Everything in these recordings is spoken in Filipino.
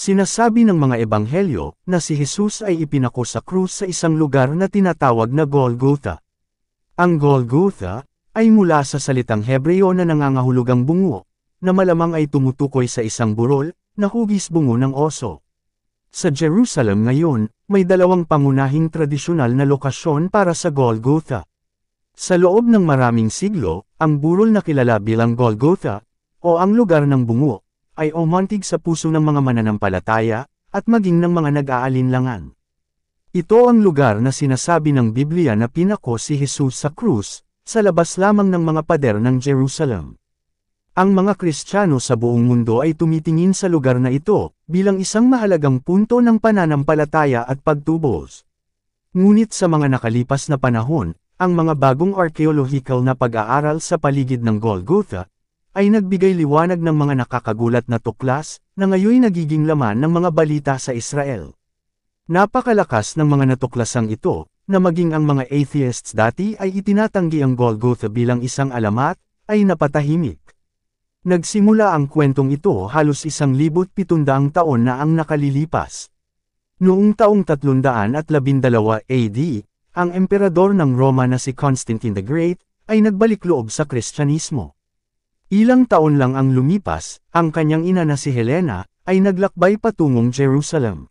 Sinasabi ng mga ebanghelyo na si Jesus ay ipinako sa krus sa isang lugar na tinatawag na Golgotha. Ang Golgotha ay mula sa salitang Hebreo na nangangahulugang bungo, na malamang ay tumutukoy sa isang burol na hugis bungo ng oso. Sa Jerusalem ngayon, may dalawang pangunahing tradisyonal na lokasyon para sa Golgotha. Sa loob ng maraming siglo, ang burol na kilala bilang Golgotha, o ang lugar ng bungo, ay umantig sa puso ng mga mananampalataya, at maging ng mga nag-aalinlangan. Ito ang lugar na sinasabi ng Biblia na pinako si Jesus sa krus, sa labas lamang ng mga pader ng Jerusalem. Ang mga Kristiyano sa buong mundo ay tumitingin sa lugar na ito, bilang isang mahalagang punto ng pananampalataya at pagtubos. Ngunit sa mga nakalipas na panahon, ang mga bagong archaeological na pag-aaral sa paligid ng Golgotha, ay nagbigay liwanag ng mga nakakagulat na tuklas, na ngayon nagiging laman ng mga balita sa Israel. Napakalakas ng mga natuklasang ito, na maging ang mga atheists dati ay itinatanggi ang Golgotha bilang isang alamat, ay napatahimik. Nagsimula ang kwentong ito halos 1,700 taon na ang nakalilipas. Noong taong 312 AD, ang emperador ng Roma na si Constantine the Great, ay nagbalik loob sa Kristyanismo. Ilang taon lang ang lumipas, ang kanyang ina na si Helena, ay naglakbay patungong Jerusalem.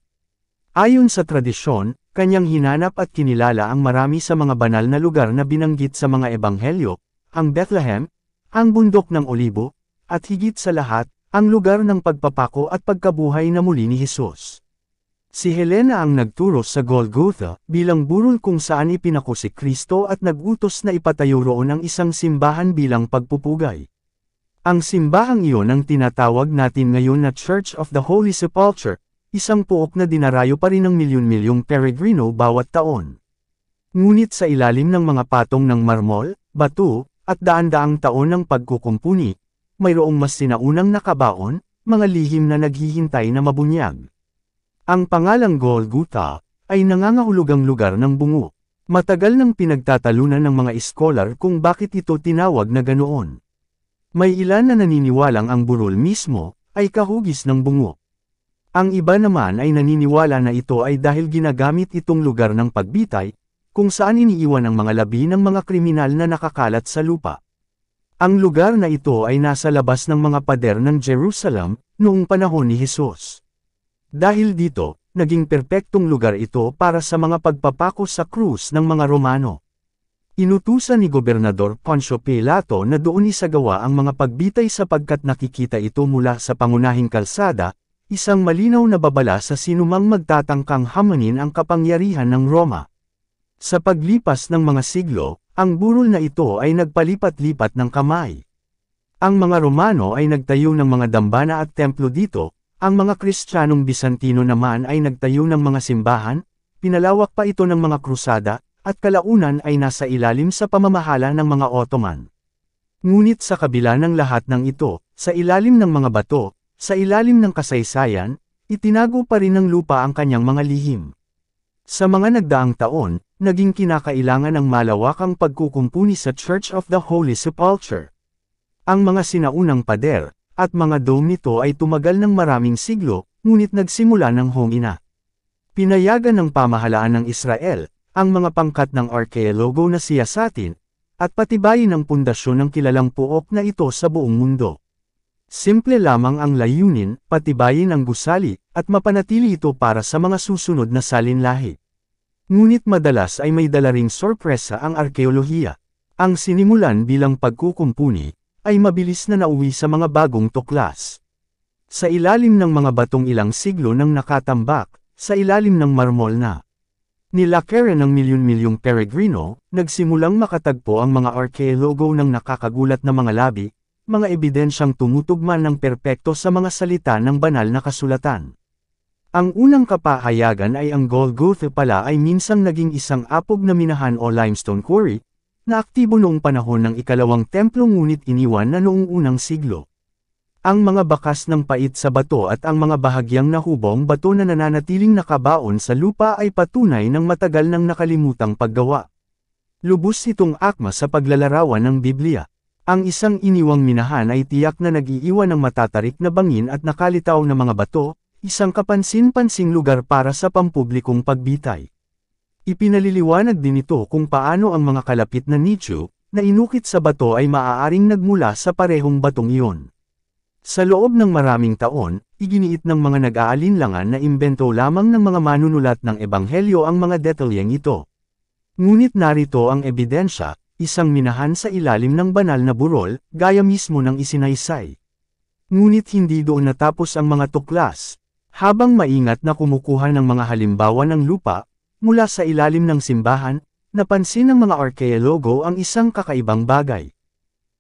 Ayon sa tradisyon, kanyang hinanap at kinilala ang marami sa mga banal na lugar na binanggit sa mga ebanghelyo, ang Bethlehem, ang bundok ng Olibo, at higit sa lahat, ang lugar ng pagpapako at pagkabuhay na muli ni Jesus. Si Helena ang nagturo sa Golgotha bilang burol kung saan ipinako si Kristo at nagutos na ipatayo roon ang isang simbahan bilang pagpupugay. Ang simbahang iyon ang tinatawag natin ngayon na Church of the Holy Sepulchre, isang puok na dinarayo pa rin ng milyon-milyong peregrino bawat taon. Ngunit sa ilalim ng mga patong ng marmol, bato, at daan-daang taon ng pagkukumpuni, mayroong mas sinaunang nakabaon, mga lihim na naghihintay na mabunyag. Ang pangalang Golgotha ay nangangahulugang lugar ng bungo. Matagal nang pinagtatalunan ng mga iskolar kung bakit ito tinawag na ganoon. May ilan na naniniwalang ang burol mismo ay kahugis ng bungo. Ang iba naman ay naniniwala na ito ay dahil ginagamit itong lugar ng pagbitay, kung saan iniiwan ang mga labi ng mga kriminal na nakakalat sa lupa. Ang lugar na ito ay nasa labas ng mga pader ng Jerusalem, noong panahon ni Jesus. Dahil dito, naging perpektong lugar ito para sa mga pagpapako sa krus ng mga Romano. Inutusan ni Gobernador Poncio Pilato na doon isagawa ang mga pagbitay sapagkat nakikita ito mula sa pangunahing kalsada, isang malinaw na babala sa sinumang magtatangkang hamanin ang kapangyarihan ng Roma. Sa paglipas ng mga siglo, ang burol na ito ay nagpalipat-lipat ng kamay. Ang mga Romano ay nagtayo ng mga dambana at templo dito, ang mga Kristiyanong Bizantino naman ay nagtayo ng mga simbahan, pinalawak pa ito ng mga krusada, at kalaunan ay nasa ilalim sa pamamahala ng mga Ottoman. Ngunit sa kabila ng lahat ng ito, sa ilalim ng mga bato, sa ilalim ng kasaysayan, itinago pa rin ng lupa ang kanyang mga lihim. Sa mga nagdaang taon, naging kinakailangan ng malawakang pagkukumpuni sa Church of the Holy Sepulchre. Ang mga sinaunang pader, at mga dome nito ay tumagal ng maraming siglo, ngunit nagsimula ng hongina. Pinayagan ng pamahalaan ng Israel, ang mga pangkat ng arkeologo na siyasatin, at patibayin ang pundasyon ng kilalang puok na ito sa buong mundo. Simple lamang ang layunin, patibayin ang gusali, at mapanatili ito para sa mga susunod na salinlahi. Ngunit madalas ay may dala ring sorpresa ang arkeolohiya. Ang sinimulan bilang pagkukumpuni, ay mabilis na nauwi sa mga bagong tuklas. Sa ilalim ng mga batong ilang siglo nang nakatambak, sa ilalim ng marmol na nilakaran ng milyon-milyong peregrino, nagsimulang makatagpo ang mga arkeologo ng nakakagulat na mga labi, mga ebidensyang tumutugma ng perpekto sa mga salita ng banal na kasulatan. Ang unang kapahayagan ay ang Golgotha pala ay minsang naging isang apog na minahan o limestone quarry, na aktibo noong panahon ng ikalawang templo ngunit iniwan na noong unang siglo. Ang mga bakas ng pait sa bato at ang mga bahagyang nahubong bato na nananatiling nakabaon sa lupa ay patunay ng matagal nang nakalimutang paggawa. Lubos itong akma sa paglalarawan ng Biblia. Ang isang iniwang minahan ay tiyak na nag-iiwan ng matatarik na bangin at nakalitaw na mga bato, isang kapansin-pansing lugar para sa pampublikong pagbitay. Ipinaliliwanag din ito kung paano ang mga kalapit na nicho, na inukit sa bato ay maaaring nagmula sa parehong batong iyon. Sa loob ng maraming taon, iginiit ng mga nag-aalinlangan na imbento lamang ng mga manunulat ng ebanghelyo ang mga detalyeng ito. Ngunit narito ang ebidensya, isang minahan sa ilalim ng banal na burol, gaya mismo ng isinaysay. Ngunit hindi doon natapos ang mga tuklas. Habang maingat na kumukuha ng mga halimbawa ng lupa, mula sa ilalim ng simbahan, napansin ng mga arkeologo ang isang kakaibang bagay.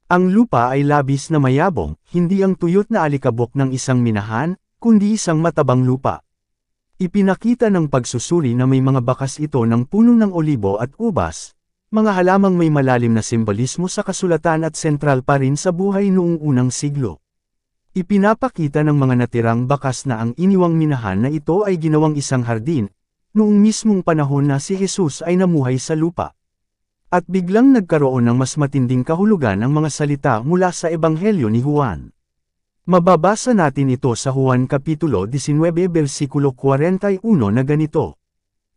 Ang lupa ay labis na mayabong, hindi ang tuyot na alikabok ng isang minahan, kundi isang matabang lupa. Ipinakita ng pagsusuri na may mga bakas ito ng puno ng olibo at ubas, mga halamang may malalim na simbolismo sa kasulatan at sentral pa rin sa buhay noong unang siglo. Ipinapakita ng mga natirang bakas na ang iniwang minahan na ito ay ginawang isang hardin, noong mismong panahon na si Jesus ay namuhay sa lupa. At biglang nagkaroon ng mas matinding kahulugan ang mga salita mula sa Ebanghelyo ni Juan. Mababasa natin ito sa Juan Kapitulo 19 versikulo 41 na ganito.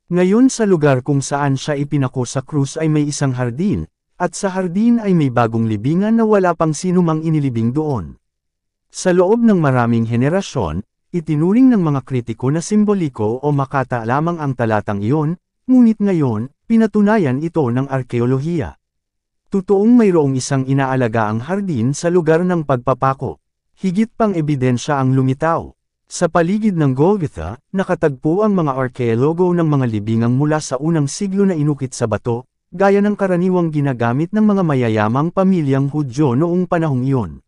Ngayon sa lugar kung saan siya ipinako sa krus ay may isang hardin, at sa hardin ay may bagong libingan na wala pang sinumang inilibing doon. Sa loob ng maraming henerasyon, itinuring ng mga kritiko na simboliko o makata lamang ang talatang iyon, ngunit ngayon, pinatunayan ito ng arkeolohiya. Totoong mayroong isang inaalaga ang hardin sa lugar ng pagpapako. Higit pang ebidensya ang lumitaw. Sa paligid ng Golgotha, nakatagpo ang mga arkeologo ng mga libingang mula sa unang siglo na inukit sa bato, gaya ng karaniwang ginagamit ng mga mayayamang pamilyang Hudyo noong panahong iyon.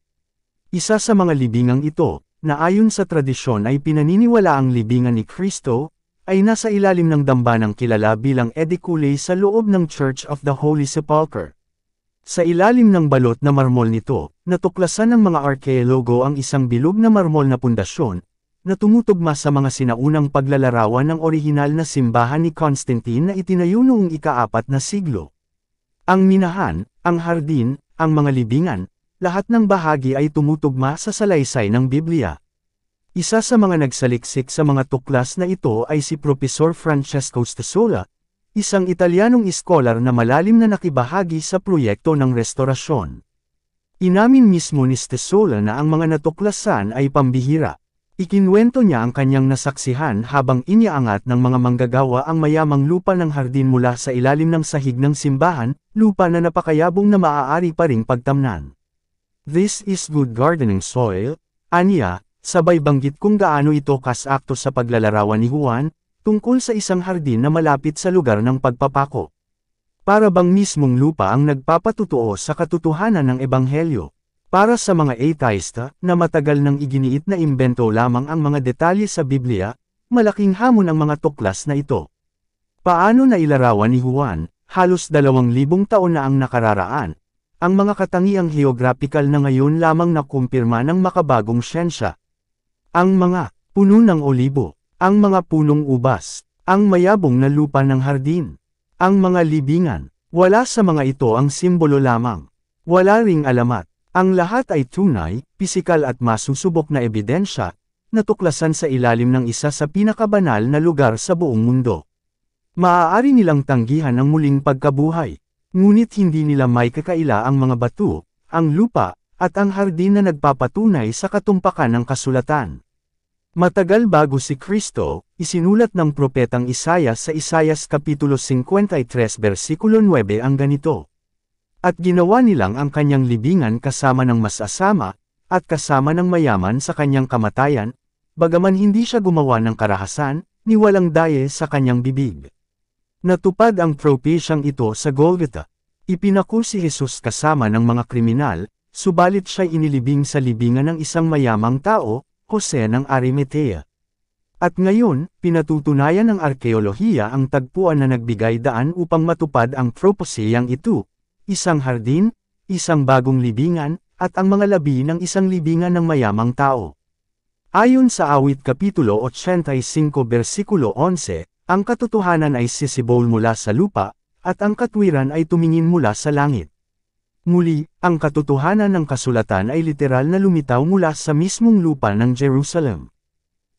Isa sa mga libingang ito, na ayon sa tradisyon ay pinaniniwala ang libingan ni Kristo, ay nasa ilalim ng dambanang kilala bilang edicule sa loob ng Church of the Holy Sepulchre. Sa ilalim ng balot na marmol nito, natuklasan ng mga arkeologo ang isang bilog na marmol na pundasyon, na tumutugma sa mga sinaunang paglalarawan ng orihinal na simbahan ni Constantine na itinayo noong ika-4 na siglo. Ang minahan, ang hardin, ang mga libingan, lahat ng bahagi ay tumutugma sa salaysay ng Biblia. Isa sa mga nagsaliksik sa mga tuklas na ito ay si Profesor Francesco Stasola, isang Italianong iskolar na malalim na nakibahagi sa proyekto ng restorasyon. Inamin mismo ni Stasola na ang mga natuklasan ay pambihira. Ikinwento niya ang kanyang nasaksihan habang iniaangat ng mga manggagawa ang mayamang lupa ng hardin mula sa ilalim ng sahig ng simbahan, lupa na napakayabong na maaari pa ring pagtamnan. This is good gardening soil, aniya, sabay banggit kung gaano ito kasakto sa paglalarawan ni Juan, tungkol sa isang hardin na malapit sa lugar ng pagpapako. Para bang mismong lupa ang nagpapatutuo sa katotohanan ng Ebanghelyo. Para sa mga atheista, na matagal nang iginiit na imbento lamang ang mga detalye sa Biblia, malaking hamon ang mga tuklas na ito. Paano na ilarawan ni Juan, halos 2,000 taon na ang nakararaan, ang mga katangiang geographical na ngayon lamang nakumpirma ng makabagong siyensya. Ang mga puno ng olibo, ang mga punong ubas, ang mayabong na lupa ng hardin, ang mga libingan, wala sa mga ito ang simbolo lamang. Wala ring alamat. Ang lahat ay tunay, pisikal at masusubok na ebidensya, natuklasan sa ilalim ng isa sa pinakabanal na lugar sa buong mundo. Maaari nilang tanggihan ang muling pagkabuhay, ngunit hindi nila may kakaila ang mga bato, ang lupa, at ang hardin na nagpapatunay sa katumpakan ng kasulatan. Matagal bago si Kristo, isinulat ng propetang Isaias sa Isaias Kapitulo 53 versikulo 9 ang ganito. At ginawa nilang ang kanyang libingan kasama ng masasama, at kasama ng mayaman sa kanyang kamatayan, bagaman hindi siya gumawa ng karahasan, ni walang daye sa kanyang bibig. Natupad ang prophesyang ito sa Golgotha. Ipinako si Jesus kasama ng mga kriminal, subalit siya'y inilibing sa libingan ng isang mayamang tao, Jose ng Arimatea. At ngayon, pinatutunayan ng arkeolohiya ang tagpuan na nagbigay daan upang matupad ang propesiyang ito. Isang hardin, isang bagong libingan, at ang mga labi ng isang libingan ng mayamang tao. Ayon sa Awit Kapitulo 85 versikulo 11, ang katotohanan ay sisibol mula sa lupa, at ang katwiran ay tumingin mula sa langit. Muli, ang katotohanan ng kasulatan ay literal na lumitaw mula sa mismong lupa ng Jerusalem.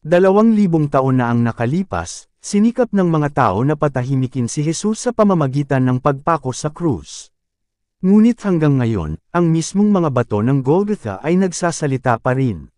2,000 taon na ang nakalipas, sinikap ng mga tao na patahimikin si Jesus sa pamamagitan ng pagpako sa krus. Ngunit hanggang ngayon, ang mismong mga bato ng Golgotha ay nagsasalita pa rin.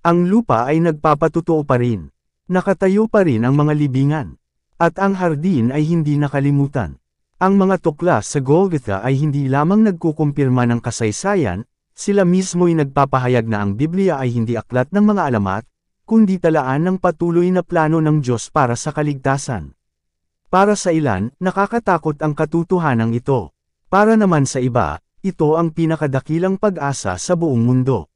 Ang lupa ay nagpapatutuo pa rin. Nakatayo pa rin ang mga libingan. At ang hardin ay hindi nakalimutan. Ang mga tuklas sa Golgotha ay hindi lamang nagkukumpirma ng kasaysayan, sila mismo'y nagpapahayag na ang Biblia ay hindi aklat ng mga alamat, kundi talaan ng patuloy na plano ng Diyos para sa kaligtasan. Para sa ilan, nakakatakot ang katotohanan ito. Para naman sa iba, ito ang pinakadakilang pag-asa sa buong mundo.